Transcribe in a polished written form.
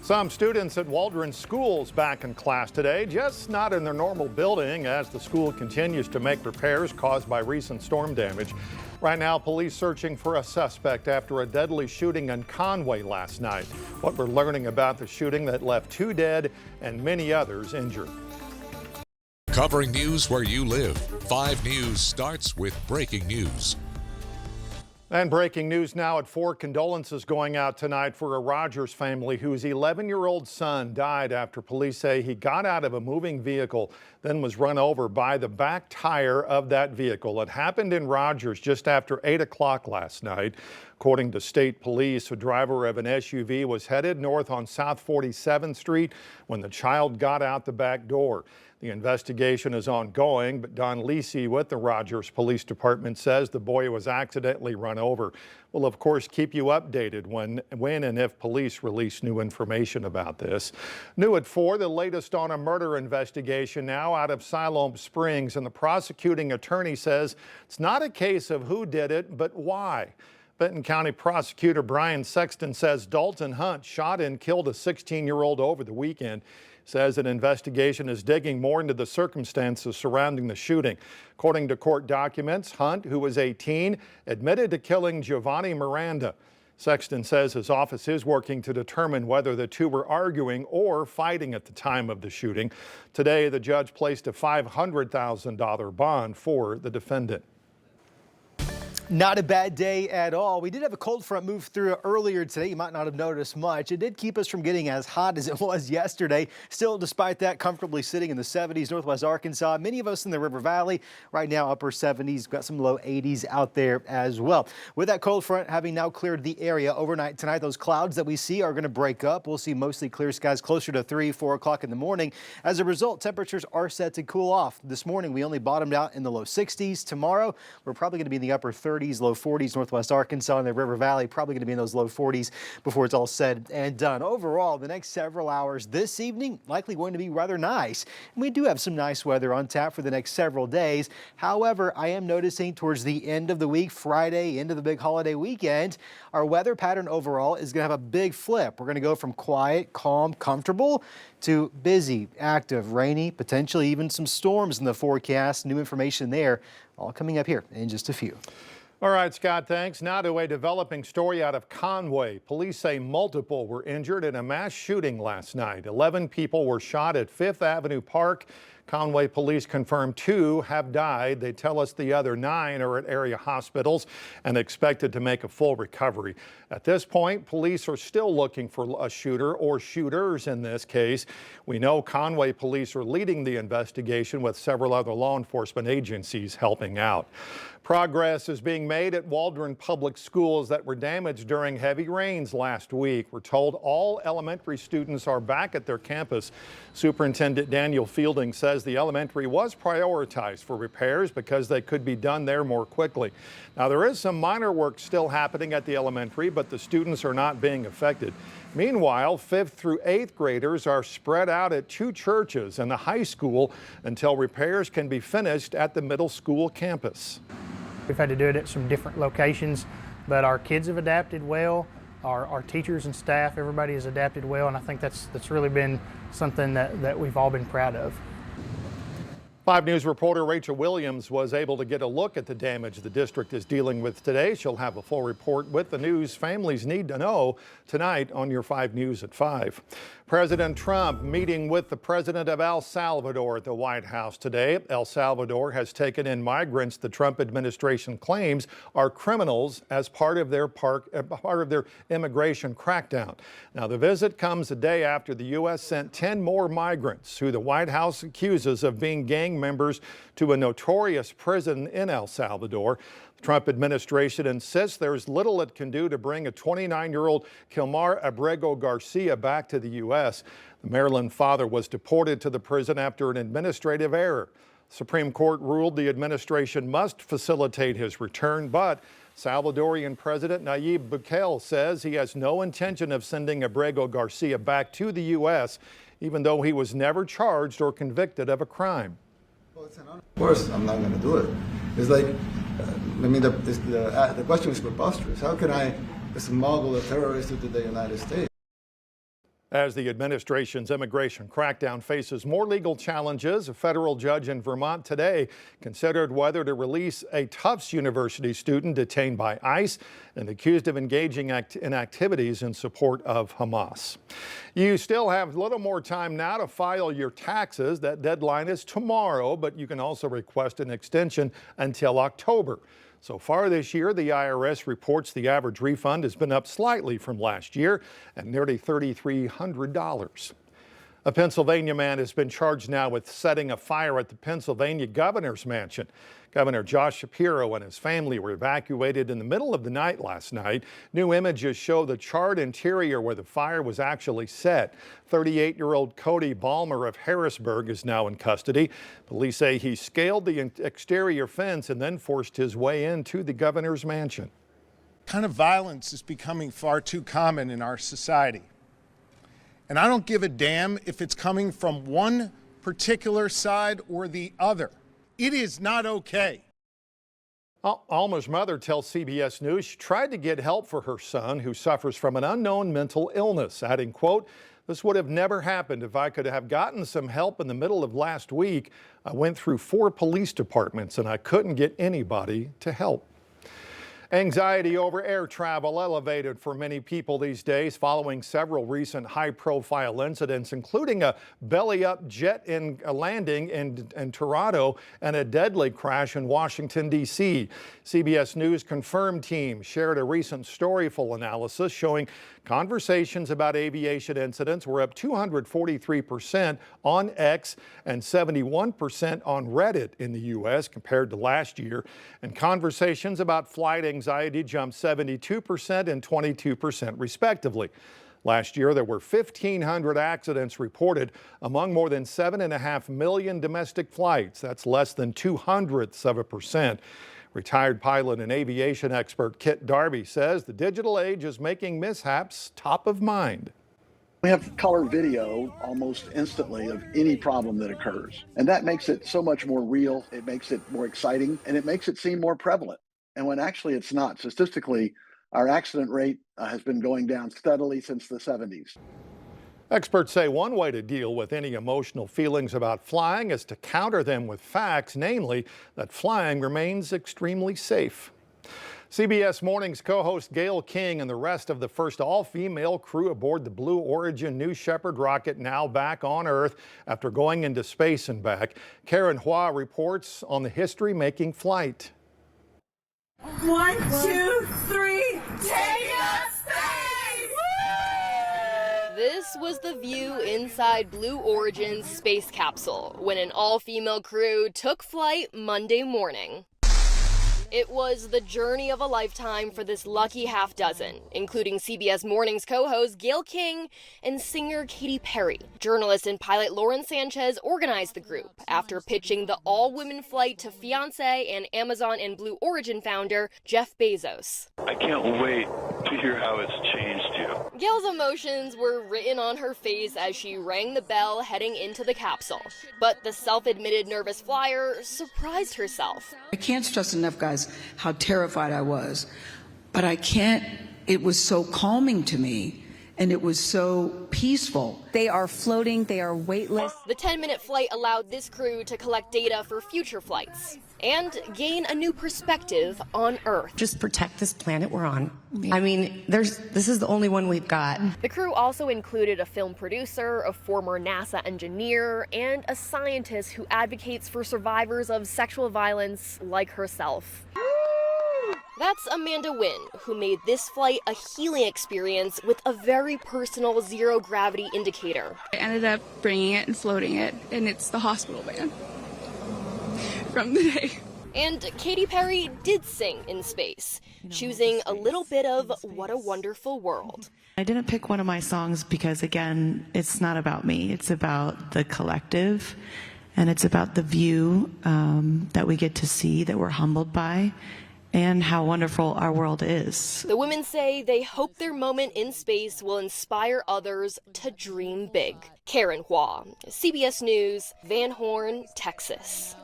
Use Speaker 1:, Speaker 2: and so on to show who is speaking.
Speaker 1: Some students at Waldron schools back in class today, just not in their normal building as the school continues to make repairs caused by recent storm damage. Right now, police searching for a suspect after a deadly shooting in Conway last night. What we're learning about the shooting that left 2 dead and many others injured.
Speaker 2: Covering news where you live, 5 News starts with breaking news.
Speaker 1: And breaking news now at 4, condolences going out tonight for a Rogers family whose 11-year-old son died after police say he got out of a moving vehicle, then was run over by the back tire of that vehicle. It happened in Rogers just after 8 o'clock last night. According to state police, a driver of an SUV was headed north on South 47th Street when the child got out the back door. The investigation is ongoing, but Don Lisi with the Rogers Police Department says the boy was accidentally run over. We'll, of course, keep you updated when and if police release new information about this. New at 4, the latest on a murder investigation now out of Siloam Springs, and the prosecuting attorney says it's not a case of who did it, but why. Benton County Prosecutor Brian Sexton says Dalton Hunt shot and killed a 16-year-old over the weekend. Says an investigation is digging more into the circumstances surrounding the shooting. According to court documents, Hunt, who was 18, admitted to killing Giovanni Miranda. Sexton says his office is working to determine whether the two were arguing or fighting at the time of the shooting. Today, the judge placed a $500,000 bond for the defendant.
Speaker 3: Not a bad day at all. We did have a cold front move through earlier today. You might not have noticed much. It did keep us from getting as hot as it was yesterday. Still, despite that, comfortably sitting in the 70s, northwest Arkansas. Many of us in the River Valley right now, upper 70s, got some low 80s out there as well. With that cold front having now cleared the area overnight tonight, those clouds that we see are going to break up. We'll see mostly clear skies closer to 3, 4 o'clock in the morning. As a result, temperatures are set to cool off. This morning, we only bottomed out in the low 60s. Tomorrow, we're probably going to be in the upper 30s. Low 40s, northwest Arkansas and the River Valley, probably going to be in those low 40s before it's all said and done. Overall, the next several hours this evening likely going to be rather nice. And we do have some nice weather on tap for the next several days. However, I am noticing towards the end of the week, Friday, into the big holiday weekend, our weather pattern overall is going to have a big flip. We're going to go from quiet, calm, comfortable to busy, active, rainy, potentially even some storms in the forecast. New information there, all coming up here in just a few.
Speaker 1: All right, Scott, thanks. Now to a developing story out of Conway. Police say multiple were injured in a mass shooting last night. 11 people were shot at 5th Avenue Park. Conway police confirmed 2 have died. They tell us the other 9 are at area hospitals and expected to make a full recovery. At this point, police are still looking for a shooter or shooters in this case. We know Conway police are leading the investigation with several other law enforcement agencies helping out. Progress is being made at Waldron Public Schools that were damaged during heavy rains last week. We're told all elementary students are back at their campus. Superintendent Daniel Fielding says the elementary was prioritized for repairs because they could be done there more quickly. Now, there is some minor work still happening at the elementary, but the students are not being affected. Meanwhile, 5th through 8th graders are spread out at 2 churches and the high school until repairs can be finished at the middle school campus.
Speaker 4: We've had to do it at some different locations, but our kids have adapted well. Our teachers and staff, everybody has adapted well, and I think that's really been something that we've all been proud of.
Speaker 1: 5 News reporter Rachel Williams was able to get a look at the damage the district is dealing with today. She'll have a full report with the news families need to know tonight on your 5 News at 5. President Trump meeting with the president of El Salvador at the White House today. El Salvador has taken in migrants the Trump administration claims are criminals as part of their immigration crackdown. Now, the visit comes a day after the U.S. sent 10 more migrants who the White House accuses of being gang members to a notorious prison in El Salvador. The Trump administration insists there's little it can do to bring a 29-year-old Kilmar Abrego Garcia back to the U.S. The Maryland father was deported to the prison after an administrative error. The Supreme Court ruled the administration must facilitate his return, but Salvadorian President Nayib Bukele says he has no intention of sending Abrego Garcia back to the U.S., even though he was never charged or convicted of a crime.
Speaker 5: Well, of course, I'm not going to do it. It's like, the question is preposterous. How can I smuggle a terrorist into the United States?
Speaker 1: As the administration's immigration crackdown faces more legal challenges, a federal judge in Vermont today considered whether to release a Tufts University student detained by ICE and accused of engaging in activities in support of Hamas. You still have a little more time now to file your taxes. That deadline is tomorrow, but you can also request an extension until October. So far this year, the IRS reports the average refund has been up slightly from last year at nearly $3,300. A Pennsylvania man has been charged now with setting a fire at the Pennsylvania governor's mansion. Governor Josh Shapiro and his family were evacuated in the middle of the night last night. New images show the charred interior where the fire was actually set. 38-year-old Cody Balmer of Harrisburg is now in custody. Police say he scaled the exterior fence and then forced his way into the governor's mansion.
Speaker 6: Kind of violence is becoming far too common in our society. And I don't give a damn if it's coming from one particular side or the other. It is not okay.
Speaker 1: Alma's mother tells CBS News she tried to get help for her son who suffers from an unknown mental illness, adding, quote, "This would have never happened if I could have gotten some help in the middle of last week. I went through 4 police departments and I couldn't get anybody to help." Anxiety over air travel elevated for many people these days following several recent high-profile incidents, including a belly-up jet landing in Toronto and a deadly crash in Washington, D.C. CBS News confirmed team shared a recent storyful analysis showing conversations about aviation incidents were up 243% on X and 71% on Reddit in the U.S. compared to last year, and conversations about flight anxiety jumped 72% and 22% respectively. Last year, there were 1,500 accidents reported among more than 7.5 million domestic flights. That's less than 0.02%. Retired pilot and aviation expert Kit Darby says the digital age is making mishaps top of mind.
Speaker 7: We have color video almost instantly of any problem that occurs. And that makes it so much more real. It makes it more exciting and it makes it seem more prevalent. And when actually it's not. Statistically, our accident rate has been going down steadily since the 70s.
Speaker 1: Experts say one way to deal with any emotional feelings about flying is to counter them with facts, namely that flying remains extremely safe. CBS Mornings co-host Gayle King and the rest of the first all-female crew aboard the Blue Origin New Shepard rocket now back on Earth after going into space and back. Karen Hua reports on the history-making flight.
Speaker 8: 1, 2, 3, take us!
Speaker 9: This was the view inside Blue Origin's space capsule when an all-female crew took flight Monday morning. It was the journey of a lifetime for this lucky half dozen, including CBS Mornings co-host Gayle King and singer Katy Perry. Journalist and pilot Lauren Sanchez organized the group after pitching the all-women flight to fiancé and Amazon and Blue Origin founder Jeff Bezos.
Speaker 10: I can't wait to hear how it's changed you.
Speaker 9: Gayle's emotions were written on her face as she rang the bell heading into the capsule. But the self-admitted nervous flyer surprised herself.
Speaker 11: I can't stress enough, guys, how terrified I was. But I can't, it was so calming to me. And it was so peaceful.
Speaker 12: They are floating, they are weightless.
Speaker 9: The 10-minute flight allowed this crew to collect data for future flights and gain a new perspective on Earth.
Speaker 12: Just protect this planet we're on. I mean, this is the only one we've got.
Speaker 9: The crew also included a film producer, a former NASA engineer, and a scientist who advocates for survivors of sexual violence like herself. That's Amanda Wynn, who made this flight a healing experience with a very personal zero-gravity indicator.
Speaker 13: I ended up bringing it and floating it, and it's the hospital band from the day.
Speaker 9: And Katy Perry did sing in space, choosing a little bit of What a Wonderful World.
Speaker 14: I didn't pick one of my songs because, again, it's not about me. It's about the collective, and it's about the view that we get to see, that we're humbled by, and how wonderful our world is.
Speaker 9: The women say they hope their moment in space will inspire others to dream big. Karen Hua, CBS News, Van Horn, Texas.